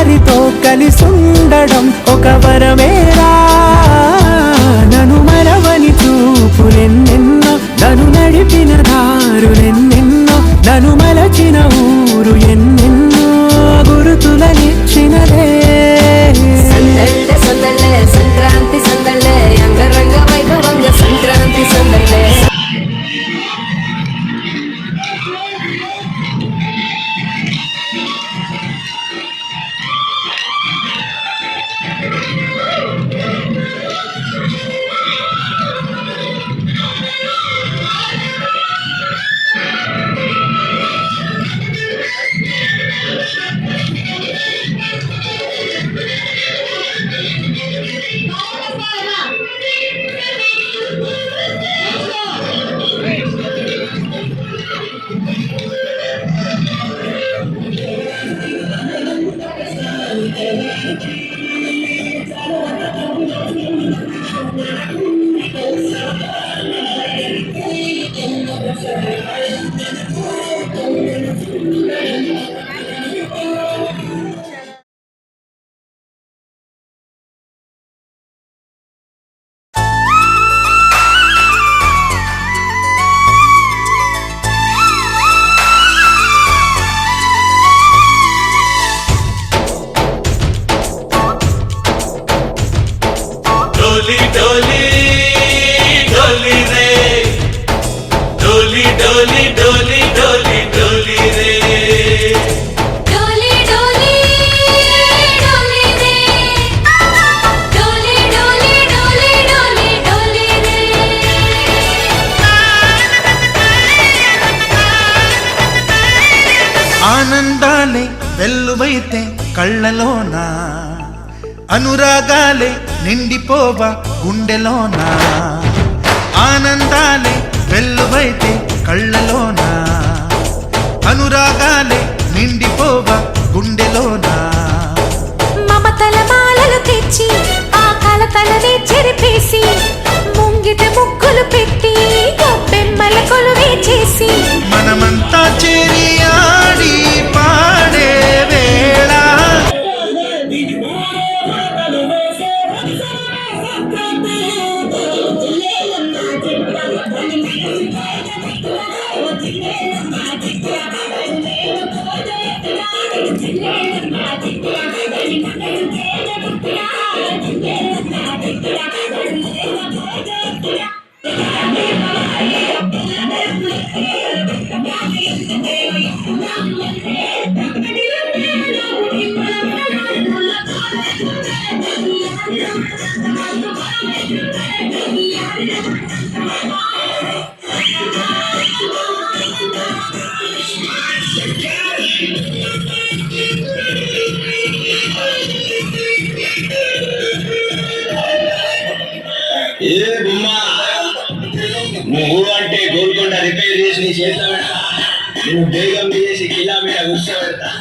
వారితో కలిసుండడం ఒక వరమేరా. నన్ను మరవని చూపులెన్నెన్నో, నన్ను నడిపిన దారులెన్నెన్నో, నన్ను మలచిన ఊరు ఎన్నెన్నో గురుతులనిచ్చినదే. సందళ్ళే సందళ్ళే సంక్రాంతి సందళ్ళే, అంగరంగ వైభవంగ సంక్రాంతి సందళ్ళే. डोली डोली डोली रे, डोली डोली डोली डोली डोली रे, डोली डोली डोली रे, डोली डोली डोली डोली डोली रे. ఆనందాలే వెల్లువైతే కళ్ళలోనా, అనురాగాలే నిండిపోవా గుండెలోనా. ఆనందాలే వెల్లువైతే కళ్ళలోనా, అనురాగాలే నిండిపోవా గుండెలోనా. మమతల మాలలు తెచ్చి ఆ కలతలని చెరిపేసి, ముంగిట ముగ్గులు పెట్టి బెమ్మల కొలువే చేసి, మనమంతా చేరి ఆడి పాడే వేళ ఏ బొమ్మా, నువ్వు అంటే గోల్కొండ రిపేర్ చేసి నీ చేస్తా పెడతా, నువ్వు బేగం చేసి కిలోమీటర్ కూర్చో పెడతా.